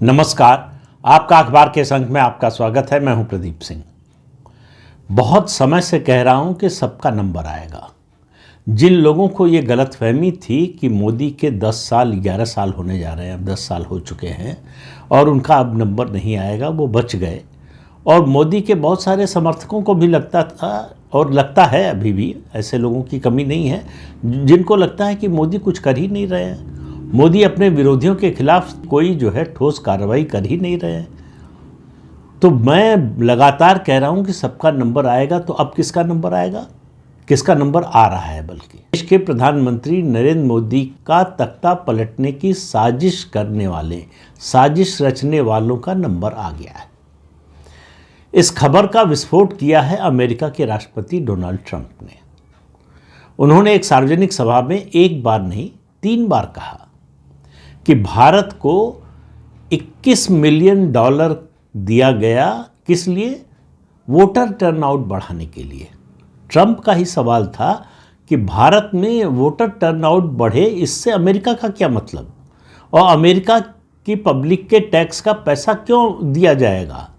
नमस्कार। आपका अखबार के संग में आपका स्वागत है। मैं हूं प्रदीप सिंह। बहुत समय से कह रहा हूं कि सबका नंबर आएगा। जिन लोगों को ये गलतफहमी थी कि मोदी के 10 साल 11 साल होने जा रहे हैं, अब 10 साल हो चुके हैं और उनका अब नंबर नहीं आएगा, वो बच गए। और मोदी के बहुत सारे समर्थकों को भी लगता था और लगता है, अभी भी ऐसे लोगों की कमी नहीं है जिनको लगता है कि मोदी कुछ कर ही नहीं रहे हैं, मोदी अपने विरोधियों के खिलाफ कोई ठोस कार्रवाई कर ही नहीं रहे हैं। तो मैं लगातार कह रहा हूं कि सबका नंबर आएगा। तो अब किसका नंबर आएगा? किसका नंबर आ रहा है? बल्कि देश के प्रधानमंत्री नरेंद्र मोदी का तख्ता पलटने की साजिश करने वाले, साजिश रचने वालों का नंबर आ गया है। इस खबर का विस्फोट किया है अमेरिका के राष्ट्रपति डोनाल्ड ट्रंप ने। उन्होंने एक सार्वजनिक सभा में एक बार नहीं 3 बार कहा कि भारत को $21 मिलियन दिया गया। किस लिए? वोटर टर्नआउट बढ़ाने के लिए। ट्रंप का ही सवाल था कि भारत में वोटर टर्नआउट बढ़े, इससे अमेरिका का क्या मतलब, और अमेरिका की पब्लिक के टैक्स का पैसा क्यों दिया जाएगा।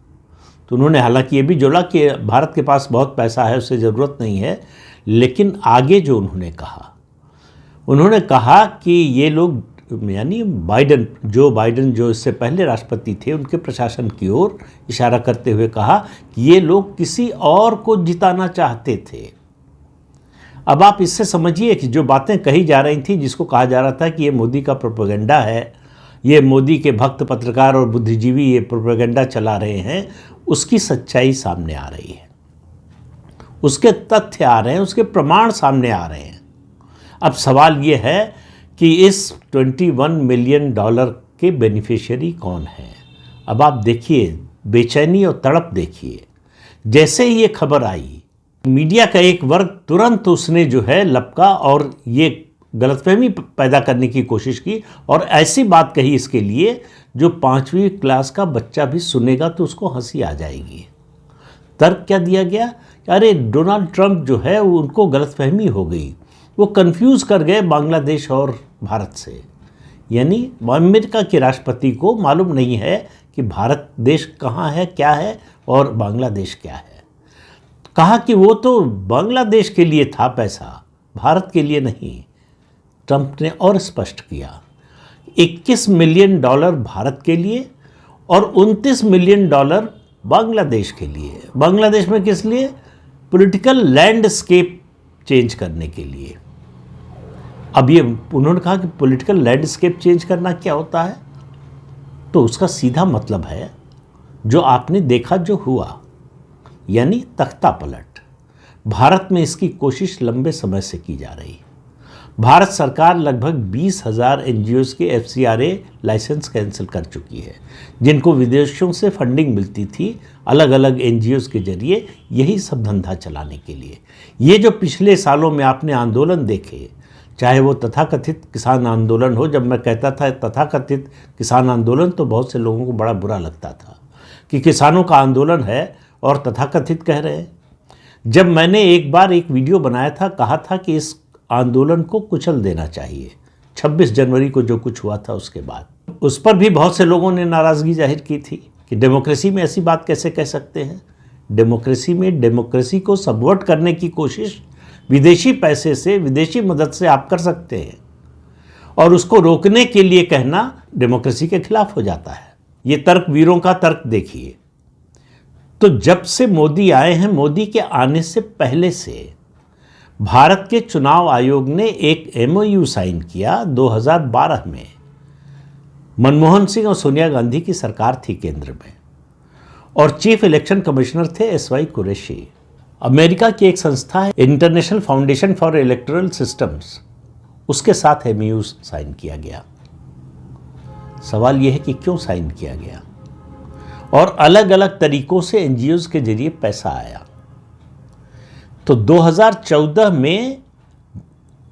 तो उन्होंने हालांकि ये भी जोड़ा कि भारत के पास बहुत पैसा है, उससे ज़रूरत नहीं है। लेकिन आगे जो उन्होंने कहा कि ये लोग, यानी जो बाइडन जो इससे पहले राष्ट्रपति थे, उनके प्रशासन की ओर इशारा करते हुए कहा कि ये लोग किसी और को जिताना चाहते थे। अब आप इससे समझिए कि जो बातें कही जा रही थी, जिसको कहा जा रहा था कि ये मोदी का प्रोपेगेंडा है, ये मोदी के भक्त पत्रकार और बुद्धिजीवी ये प्रोपेगेंडा चला रहे हैं, उसकी सच्चाई सामने आ रही है, उसके तथ्य आ रहे हैं, उसके प्रमाण सामने आ रहे हैं। अब सवाल ये है कि इस $21 मिलियन के बेनिफिशियरी कौन है। अब आप देखिए, बेचैनी और तड़प देखिए। जैसे ही ये खबर आई, मीडिया का एक वर्ग तुरंत उसने लपका और ये गलतफहमी पैदा करने की कोशिश की और ऐसी बात कही इसके लिए जो 5वीं क्लास का बच्चा भी सुनेगा तो उसको हंसी आ जाएगी। तर्क क्या दिया गया? अरे डोनाल्ड ट्रंप उनको गलतफहमी हो गई, वो कंफ्यूज कर गए बांग्लादेश और भारत से। यानी अमेरिका के राष्ट्रपति को मालूम नहीं है कि भारत देश कहाँ है, क्या है, और बांग्लादेश क्या है। कहा कि वो तो बांग्लादेश के लिए था पैसा, भारत के लिए नहीं। ट्रंप ने और स्पष्ट किया, $21 मिलियन भारत के लिए और $29 मिलियन बांग्लादेश के लिए। बांग्लादेश में किस लिए? पॉलिटिकल लैंडस्केप चेंज करने के लिए। अब ये उन्होंने कहा कि पॉलिटिकल लैंडस्केप चेंज करना क्या होता है, तो उसका सीधा मतलब है जो आपने देखा, जो हुआ, यानी तख्ता पलट। भारत में इसकी कोशिश लंबे समय से की जा रही है। भारत सरकार लगभग 20,000 NGOs के FCRA लाइसेंस कैंसिल कर चुकी है, जिनको विदेशों से फंडिंग मिलती थी अलग अलग NGOs के जरिए यही सब धंधा चलाने के लिए। ये जो पिछले सालों में आपने आंदोलन देखे, चाहे वो तथाकथित किसान आंदोलन हो, जब मैं कहता था तथाकथित किसान आंदोलन तो बहुत से लोगों को बड़ा बुरा लगता था कि किसानों का आंदोलन है और तथाकथित कह रहे हैं। जब मैंने एक बार एक वीडियो बनाया था, कहा था कि इस आंदोलन को कुचल देना चाहिए, 26 जनवरी को जो कुछ हुआ था उसके बाद, उस पर भी बहुत से लोगों ने नाराज़गी जाहिर की थी कि डेमोक्रेसी में ऐसी बात कैसे कह सकते हैं। डेमोक्रेसी में डेमोक्रेसी को सबवर्ट करने की कोशिश विदेशी पैसे से, विदेशी मदद से आप कर सकते हैं, और उसको रोकने के लिए कहना डेमोक्रेसी के खिलाफ हो जाता है। ये तर्क वीरों का तर्क देखिए। तो जब से मोदी आए हैं, मोदी के आने से पहले से भारत के चुनाव आयोग ने एक MOU साइन किया 2012 में। मनमोहन सिंह और सोनिया गांधी की सरकार थी केंद्र में, और चीफ इलेक्शन कमिश्नर थे SY कुरैशी। अमेरिका की एक संस्था है international foundation for electoral systems, उसके साथ MOU साइन किया गया। सवाल यह है कि क्यों साइन किया गया, और अलग अलग तरीकों से NGOs के जरिए पैसा आया। तो 2014 में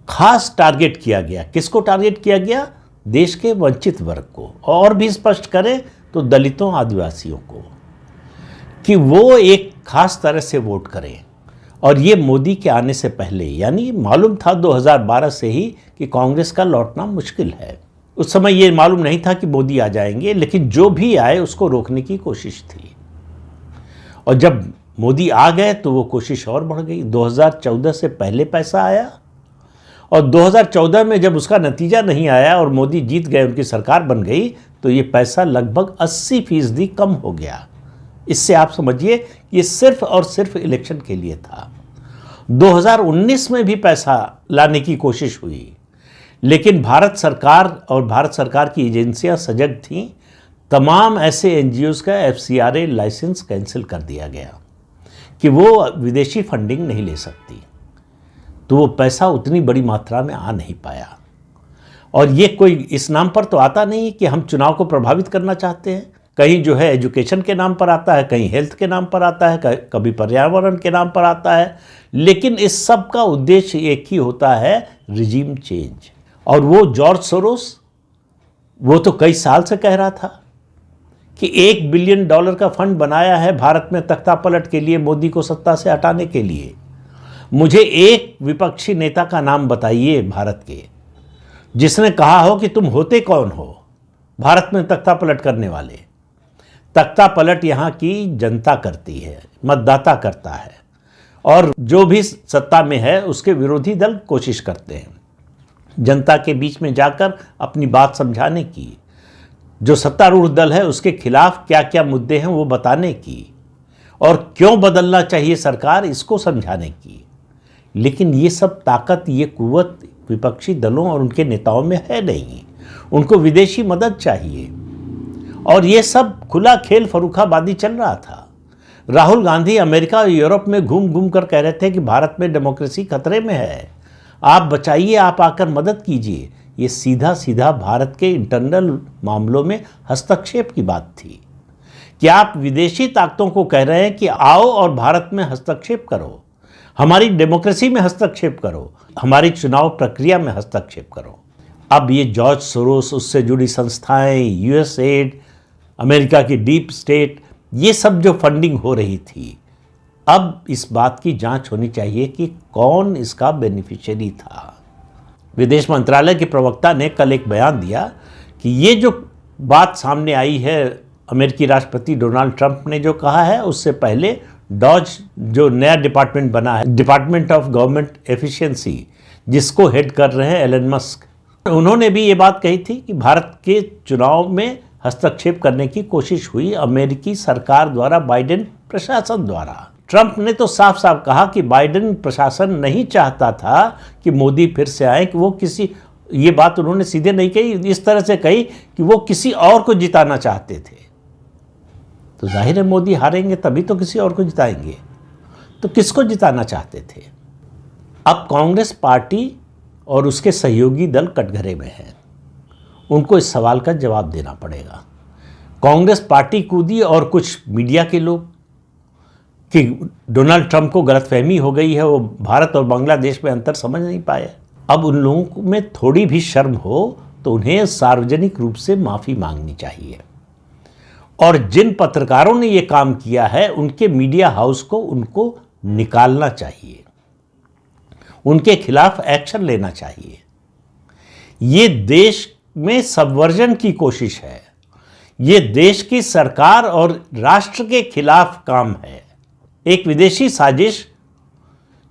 खास टारगेट किया गया। किसको टारगेट किया गया? देश के वंचित वर्ग को, और भी स्पष्ट करें तो दलितों, आदिवासियों को, कि वो एक खास तरह से वोट करें। और ये मोदी के आने से पहले, यानी मालूम था 2012 से ही कि कांग्रेस का लौटना मुश्किल है। उस समय ये मालूम नहीं था कि मोदी आ जाएंगे, लेकिन जो भी आए उसको रोकने की कोशिश थी। और जब मोदी आ गए तो वो कोशिश और बढ़ गई। 2014 से पहले पैसा आया और 2014 में जब उसका नतीजा नहीं आया और मोदी जीत गए, उनकी सरकार बन गई, तो ये पैसा लगभग 80% कम हो गया। इससे आप समझिए ये सिर्फ और सिर्फ इलेक्शन के लिए था। 2019 में भी पैसा लाने की कोशिश हुई, लेकिन भारत सरकार और भारत सरकार की एजेंसियां सजग थीं। तमाम ऐसे एनजीओज का FCRA लाइसेंस कैंसिल कर दिया गया कि वो विदेशी फंडिंग नहीं ले सकती, तो वो पैसा उतनी बड़ी मात्रा में आ नहीं पाया। और ये कोई इस नाम पर तो आता नहीं कि हम चुनाव को प्रभावित करना चाहते हैं। कहीं जो है एजुकेशन के नाम पर आता है, कहीं हेल्थ के नाम पर आता है, कभी पर्यावरण के नाम पर आता है, लेकिन इस सब का उद्देश्य एक ही होता है, रिजीम चेंज। और वो जॉर्ज सोरोस, वो तो कई साल से कह रहा था कि $1 बिलियन का फंड बनाया है भारत में तख्तापलट के लिए, मोदी को सत्ता से हटाने के लिए। मुझे एक विपक्षी नेता का नाम बताइए भारत के जिसने कहा हो कि तुम होते कौन हो भारत में तख्तापलट करने वाले। तख्तापलट यहाँ की जनता करती है, मतदाता करता है, और जो भी सत्ता में है उसके विरोधी दल कोशिश करते हैं जनता के बीच में जाकर अपनी बात समझाने की, जो सत्तारूढ़ दल है उसके खिलाफ क्या क्या मुद्दे हैं वो बताने की, और क्यों बदलना चाहिए सरकार इसको समझाने की। लेकिन ये सब ताकत, ये कुव्वत विपक्षी दलों और उनके नेताओं में है नहीं। उनको विदेशी मदद चाहिए, और ये सब खुला खेल फर्रुखाबादी चल रहा था। राहुल गांधी अमेरिका और यूरोप में घूम घूम कर कह रहे थे कि भारत में डेमोक्रेसी खतरे में है, आप बचाइए, आप आकर मदद कीजिए। ये सीधा सीधा भारत के इंटरनल मामलों में हस्तक्षेप की बात थी कि आप विदेशी ताकतों को कह रहे हैं कि आओ और भारत में हस्तक्षेप करो, हमारी डेमोक्रेसी में हस्तक्षेप करो, हमारी चुनाव प्रक्रिया में हस्तक्षेप करो। अब ये जॉर्ज सोरोस, उससे जुड़ी संस्थाएं, USAID, अमेरिका की डीप स्टेट, ये सब जो फंडिंग हो रही थी, अब इस बात की जांच होनी चाहिए कि कौन इसका बेनिफिशियरी था। विदेश मंत्रालय के प्रवक्ता ने कल एक बयान दिया कि ये जो बात सामने आई है, अमेरिकी राष्ट्रपति डोनाल्ड ट्रंप ने जो कहा है, उससे पहले डॉज जो नया डिपार्टमेंट बना है, डिपार्टमेंट ऑफ गवर्नमेंट एफिशिएंसी, जिसको हेड कर रहे हैं एलन मस्क, उन्होंने भी ये बात कही थी कि भारत के चुनाव में हस्तक्षेप करने की कोशिश हुई अमेरिकी सरकार द्वारा, बाइडेन प्रशासन द्वारा। ट्रंप ने तो साफ साफ कहा कि बाइडेन प्रशासन नहीं चाहता था कि मोदी फिर से आए, कि वो किसी, ये बात उन्होंने सीधे नहीं कही, इस तरह से कही कि वो किसी और को जिताना चाहते थे। तो जाहिर है मोदी हारेंगे तभी तो किसी और को जिताएंगे, तो किसको जिताना चाहते थे। अब कांग्रेस पार्टी और उसके सहयोगी दल कटघरे में हैं, उनको इस सवाल का जवाब देना पड़ेगा। कांग्रेस पार्टी कूदी और कुछ मीडिया के लोग कि डोनाल्ड ट्रंप को गलतफहमी हो गई है, वो भारत और बांग्लादेश में अंतर समझ नहीं पाए। अब उन लोगों में थोड़ी भी शर्म हो तो उन्हें सार्वजनिक रूप से माफ़ी मांगनी चाहिए, और जिन पत्रकारों ने ये काम किया है उनके मीडिया हाउस को उनको निकालना चाहिए, उनके खिलाफ एक्शन लेना चाहिए। ये देश में सबवर्जन की कोशिश है, ये देश की सरकार और राष्ट्र के खिलाफ काम है। एक विदेशी साजिश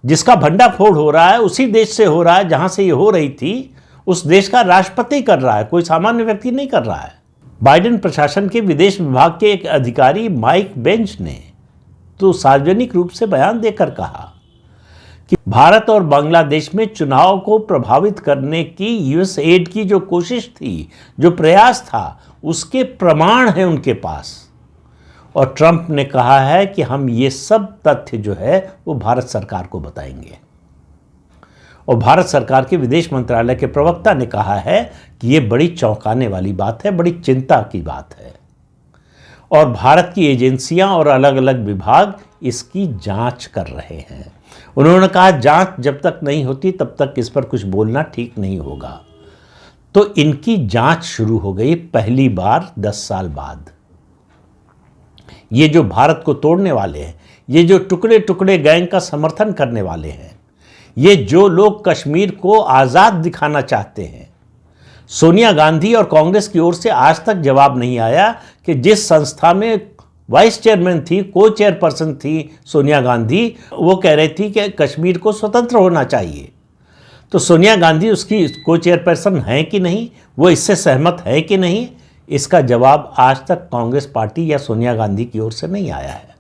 जिसका भंडाफोड़ हो रहा है उसी देश से हो रहा है जहां से ये हो रही थी, उस देश का राष्ट्रपति कर रहा है, कोई सामान्य व्यक्ति नहीं कर रहा है। बाइडेन प्रशासन के विदेश विभाग के एक अधिकारी माइक बेंच ने तो सार्वजनिक रूप से बयान देकर कहा कि भारत और बांग्लादेश में चुनाव को प्रभावित करने की USAID की जो कोशिश थी, जो प्रयास था, उसके प्रमाण हैं उनके पास। और ट्रंप ने कहा है कि हम ये सब तथ्य जो है वो भारत सरकार को बताएंगे। और भारत सरकार के विदेश मंत्रालय के प्रवक्ता ने कहा है कि ये बड़ी चौंकाने वाली बात है, बड़ी चिंता की बात है, और भारत की एजेंसियां और अलग अलग विभाग इसकी जांच कर रहे हैं। उन्होंने कहा जांच जब तक नहीं होती तब तक इस पर कुछ बोलना ठीक नहीं होगा। तो इनकी जांच शुरू हो गई पहली बार 10 साल बाद। ये जो भारत को तोड़ने वाले हैं, ये जो टुकड़े टुकड़े गैंग का समर्थन करने वाले हैं, ये जो लोग कश्मीर को आज़ाद दिखाना चाहते हैं, सोनिया गांधी और कांग्रेस की ओर से आज तक जवाब नहीं आया कि जिस संस्था में वाइस चेयरमैन थी, को चेयरपर्सन थी सोनिया गांधी, वो कह रही थी कि कश्मीर को स्वतंत्र होना चाहिए। तो सोनिया गांधी उसकी को चेयरपर्सन है कि नहीं, वो इससे सहमत है कि नहीं, इसका जवाब आज तक कांग्रेस पार्टी या सोनिया गांधी की ओर से नहीं आया है।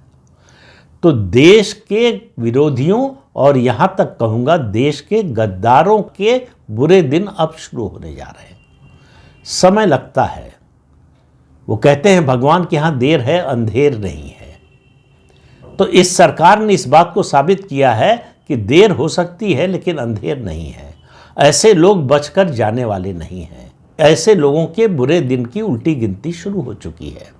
तो देश के विरोधियों और यहाँ तक कहूँगा देश के गद्दारों के बुरे दिन अब शुरू होने जा रहे हैं। समय लगता है। वो कहते हैं भगवान के यहाँ देर है, अंधेर नहीं है। तो इस सरकार ने इस बात को साबित किया है कि देर हो सकती है लेकिन अंधेर नहीं है। ऐसे लोग बचकर जाने वाले नहीं हैं। ऐसे लोगों के बुरे दिन की उल्टी गिनती शुरू हो चुकी है।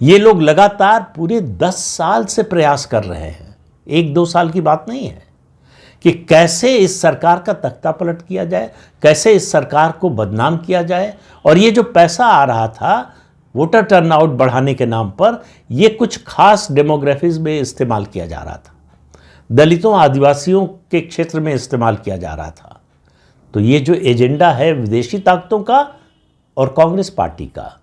ये लोग लगातार पूरे 10 साल से प्रयास कर रहे हैं, 1-2 साल की बात नहीं है, कि कैसे इस सरकार का तख्ता पलट किया जाए, कैसे इस सरकार को बदनाम किया जाए। और ये जो पैसा आ रहा था वोटर टर्नआउट बढ़ाने के नाम पर, ये कुछ खास डेमोग्राफीज में इस्तेमाल किया जा रहा था, दलितों आदिवासियों के क्षेत्र में इस्तेमाल किया जा रहा था। तो ये जो एजेंडा है विदेशी ताकतों का और कांग्रेस पार्टी का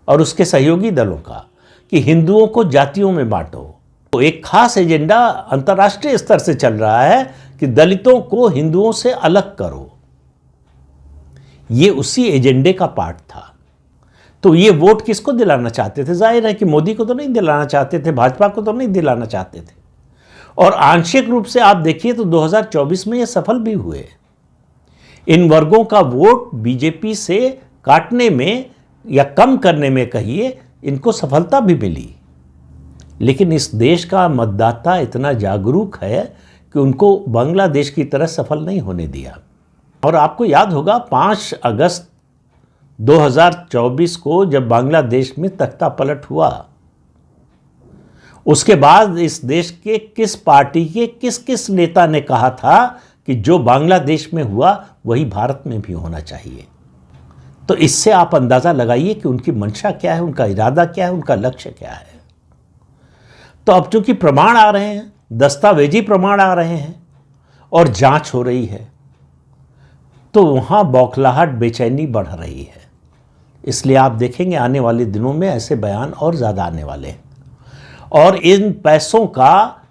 और उसके सहयोगी दलों का कि हिंदुओं को जातियों में बांटो, तो एक खास एजेंडा अंतर्राष्ट्रीय स्तर से चल रहा है कि दलितों को हिंदुओं से अलग करो। ये उसी एजेंडे का पार्ट था। तो ये वोट किसको दिलाना चाहते थे? जाहिर है कि मोदी को तो नहीं दिलाना चाहते थे, भाजपा को तो नहीं दिलाना चाहते थे। और आंशिक रूप से आप देखिए तो 2024 में ये सफल भी हुए। इन वर्गों का वोट बीजेपी से काटने में या कम करने में कहिए, इनको सफलता भी मिली। लेकिन इस देश का मतदाता इतना जागरूक है कि उनको बांग्लादेश की तरह सफल नहीं होने दिया। और आपको याद होगा 5 अगस्त 2024 को जब बांग्लादेश में तख्ता पलट हुआ, उसके बाद इस देश के किस पार्टी के किस किस नेता ने कहा था कि जो बांग्लादेश में हुआ वही भारत में भी होना चाहिए। तो इससे आप अंदाज़ा लगाइए कि उनकी मंशा क्या है, उनका इरादा क्या है, उनका लक्ष्य क्या है। तो अब चूंकि प्रमाण आ रहे हैं, दस्तावेजी प्रमाण आ रहे हैं और जांच हो रही है, तो वहाँ बौखलाहट, बेचैनी बढ़ रही है। इसलिए आप देखेंगे आने वाले दिनों में ऐसे बयान और ज़्यादा आने वाले हैं। और इन पैसों का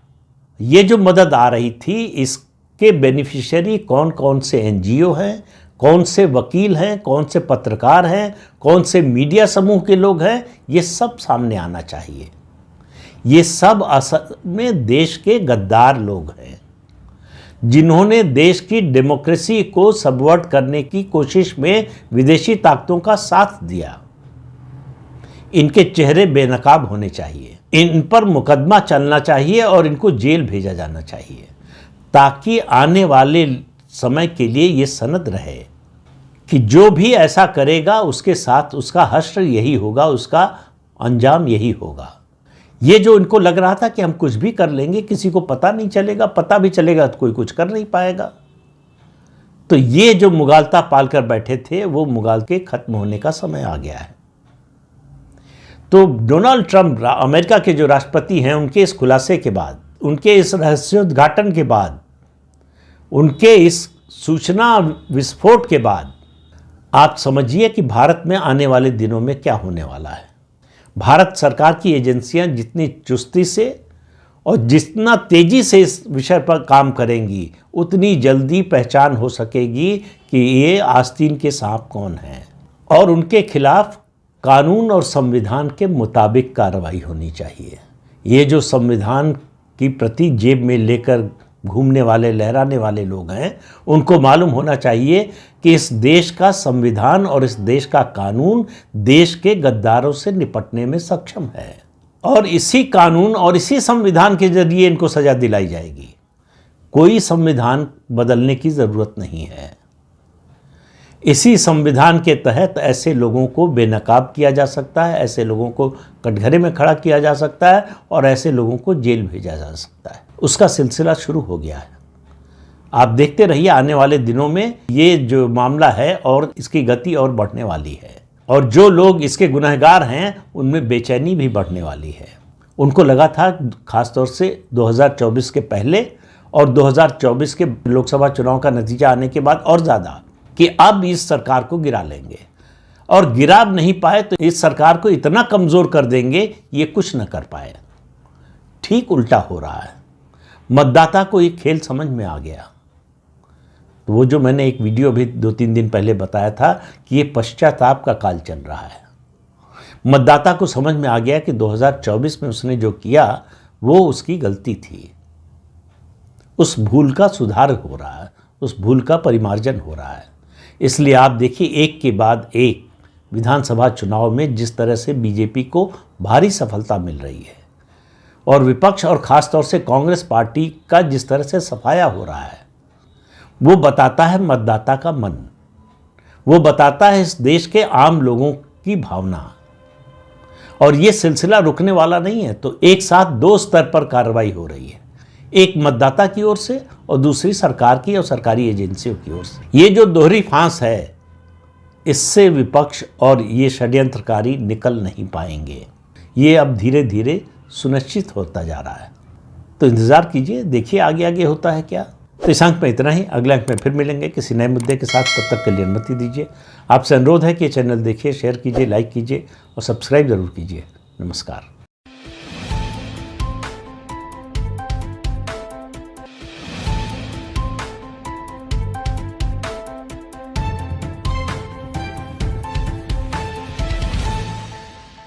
ये जो मदद आ रही थी, इसके बेनिफिशियरी कौन कौन से एनजीओ हैं, कौन से वकील हैं, कौन से पत्रकार हैं, कौन से मीडिया समूह के लोग हैं, ये सब सामने आना चाहिए। ये सब असल में देश के गद्दार लोग हैं जिन्होंने देश की डेमोक्रेसी को सबवर्ट करने की कोशिश में विदेशी ताकतों का साथ दिया। इनके चेहरे बेनकाब होने चाहिए, इन पर मुकदमा चलना चाहिए और इनको जेल भेजा जाना चाहिए, ताकि आने वाले समय के लिए ये सनद रहे कि जो भी ऐसा करेगा उसके साथ उसका हश्र यही होगा, उसका अंजाम यही होगा। ये जो इनको लग रहा था कि हम कुछ भी कर लेंगे, किसी को पता नहीं चलेगा, पता भी चलेगा तो कोई कुछ कर नहीं पाएगा, तो ये जो मुगालता पालकर बैठे थे वो मुगालते खत्म होने का समय आ गया है। तो डोनाल्ड ट्रंप अमेरिका के जो राष्ट्रपति हैं, उनके इस खुलासे के बाद, उनके इस रहस्योद्घाटन के बाद, उनके इस सूचना विस्फोट के बाद आप समझिए कि भारत में आने वाले दिनों में क्या होने वाला है। भारत सरकार की एजेंसियां जितनी चुस्ती से और जितना तेजी से इस विषय पर काम करेंगी, उतनी जल्दी पहचान हो सकेगी कि ये आस्तीन के सांप कौन हैं और उनके खिलाफ कानून और संविधान के मुताबिक कार्रवाई होनी चाहिए। ये जो संविधान की प्रति जेब में लेकर घूमने वाले, लहराने वाले लोग हैं, उनको मालूम होना चाहिए कि इस देश का संविधान और इस देश का कानून देश के गद्दारों से निपटने में सक्षम है और इसी कानून और इसी संविधान के जरिए इनको सजा दिलाई जाएगी। कोई संविधान बदलने की ज़रूरत नहीं है। इसी संविधान के तहत ऐसे लोगों को बेनकाब किया जा सकता है, ऐसे लोगों को कटघरे में खड़ा किया जा सकता है और ऐसे लोगों को जेल भेजा जा सकता है। उसका सिलसिला शुरू हो गया है। आप देखते रहिए आने वाले दिनों में ये जो मामला है और इसकी गति और बढ़ने वाली है और जो लोग इसके गुनहगार हैं उनमें बेचैनी भी बढ़ने वाली है। उनको लगा था खासतौर से 2024 के पहले और 2024 के लोकसभा चुनाव का नतीजा आने के बाद और ज़्यादा कि अब इस सरकार को गिरा लेंगे, और गिरा नहीं पाए तो इस सरकार को इतना कमज़ोर कर देंगे ये कुछ न कर पाए। ठीक उल्टा हो रहा है। मतदाता को ये खेल समझ में आ गया। तो वो जो मैंने एक वीडियो भी 2-3 दिन पहले बताया था कि ये पश्चाताप का काल चल रहा है। मतदाता को समझ में आ गया कि 2024 में उसने जो किया वो उसकी गलती थी। उस भूल का सुधार हो रहा है, उस भूल का परिमार्जन हो रहा है। इसलिए आप देखिए एक के बाद एक विधानसभा चुनाव में जिस तरह से बीजेपी को भारी सफलता मिल रही है, और विपक्ष और ख़ासतौर से कांग्रेस पार्टी का जिस तरह से सफाया हो रहा है, वो बताता है मतदाता का मन, वो बताता है इस देश के आम लोगों की भावना। और ये सिलसिला रुकने वाला नहीं है। तो एक साथ दो स्तर पर कार्रवाई हो रही है, एक मतदाता की ओर से और दूसरी सरकार की और सरकारी एजेंसियों की ओर से। ये जो दोहरी फांस है, इससे विपक्ष और ये षड्यंत्रकारी निकल नहीं पाएंगे। ये अब धीरे धीरे सुनिश्चित होता जा रहा है। तो इंतज़ार कीजिए, देखिए आगे आगे होता है क्या। तो इस अंक में इतना ही। अगले अंक में फिर मिलेंगे किसी नए मुद्दे के साथ। तब तक के लिए अनुमति दीजिए। आपसे अनुरोध है कि चैनल देखिए, शेयर कीजिए, लाइक कीजिए और सब्सक्राइब जरूर कीजिए। नमस्कार।